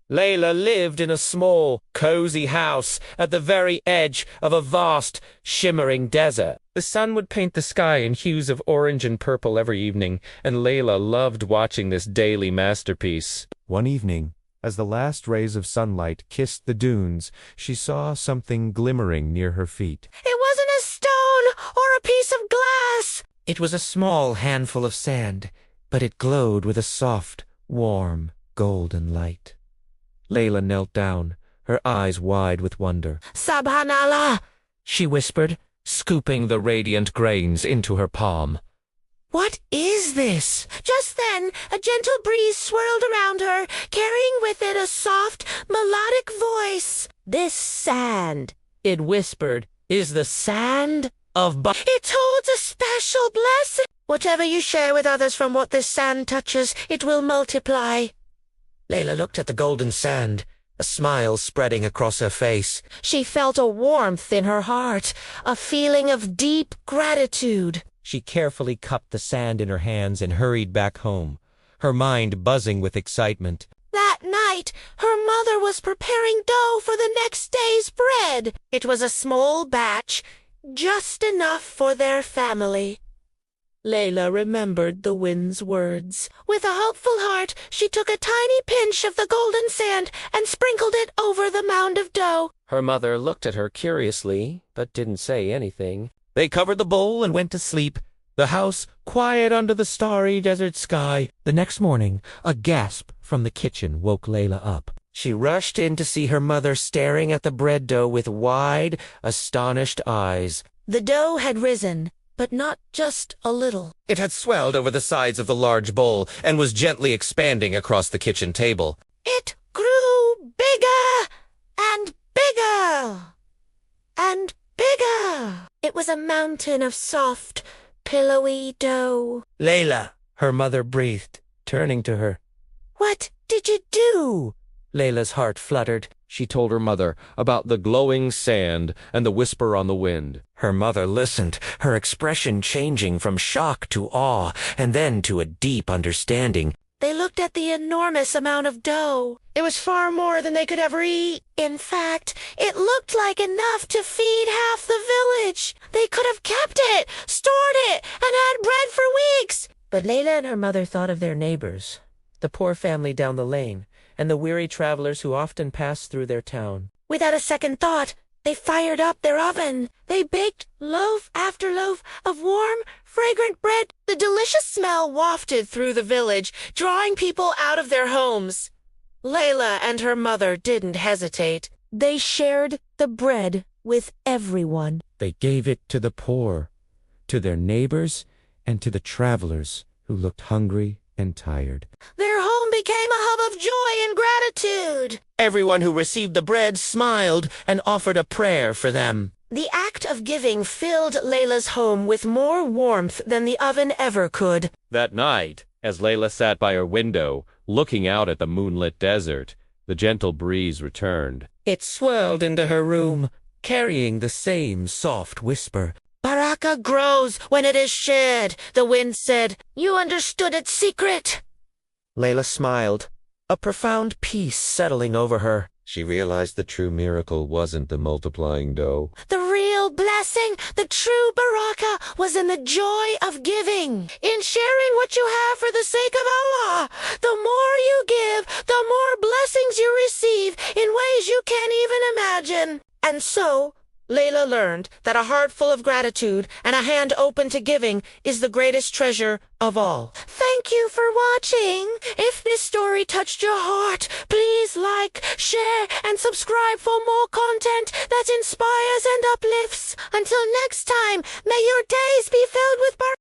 Layla lived in a small, cozy house at the very edge of a vast, shimmering desert. The sun would paint the sky in hues of orange and purple every evening, and Layla loved watching this daily masterpiece. One evening, as the last rays of sunlight kissed the dunes, she saw something glimmering near her feet. It wasn't a stone or a piece of glass. It was a small handful of sand, but it glowed with a soft, warm, golden light. Layla knelt down, her eyes wide with wonder. Subhanallah, she whispered, scooping the radiant grains into her palm. What is this? Just then, a gentle breeze swirled around her, carrying with it a soft, melodic voice. This sand, it whispered, is the sand of It holds a special blessing. Whatever you share with others from what this sand touches, it will multiply. Layla looked at the golden sand, a smile spreading across her face. She felt a warmth in her heart, a feeling of deep gratitude. She carefully cupped the sand in her hands and hurried back home, her mind buzzing with excitement. That night, her mother was preparing dough for the next day's bread. It was a small batch, just enough for their family. Layla remembered the wind's words. With a hopeful heart, she took a tiny pinch of the golden sand and sprinkled it over the mound of dough. Her mother looked at her curiously, but didn't say anything. They covered the bowl and went to sleep, the house quiet under the starry desert sky. The next morning, a gasp from the kitchen woke Layla up. She rushed in to see her mother staring at the bread dough with wide, astonished eyes. The dough had risen, but not just a little. It had swelled over the sides of the large bowl and was gently expanding across the kitchen table. It grew bigger and bigger and bigger. It was a mountain of soft, pillowy dough. Layla, her mother breathed, turning to her. What did you do? Layla's heart fluttered. She told her mother about the glowing sand and the whisper on the wind. Her mother listened, her expression changing from shock to awe and then to a deep understanding. They looked at the enormous amount of dough. It was far more than they could ever eat. In fact, it looked like enough to feed half the village. They could have kept it, stored it, and had bread for weeks. But Layla and her mother thought of their neighbors, the poor family down the lane, and the weary travelers who often passed through their town. Without a second thought, they fired up their oven. They baked loaf after loaf of warm, fragrant bread. The delicious smell wafted through the village, drawing people out of their homes. Layla and her mother didn't hesitate. They shared the bread with everyone. They gave it to the poor, to their neighbors, and to the travelers who looked hungry and tired. Their home became a hub of joy and gratitude. Everyone who received the bread smiled and offered a prayer for them. The act of giving filled Layla's home with more warmth than the oven ever could. That night, as Layla sat by her window, looking out at the moonlit desert, the gentle breeze returned. It swirled into her room, carrying the same soft whisper. Barakah grows when it is shared, the wind said. You understood its secret. Layla smiled, a profound peace settling over her. She realized the true miracle wasn't the multiplying dough. The real blessing, the true barakah, was in the joy of giving, in sharing what you have for the sake of Allah. The more you give, the more blessings you receive in ways you can't even imagine. And so, Layla learned that a heart full of gratitude and a hand open to giving is the greatest treasure of all. Thank you for watching. If this story touched your heart, please like, share, and subscribe for more content that inspires and uplifts. Until next time, may your days be filled with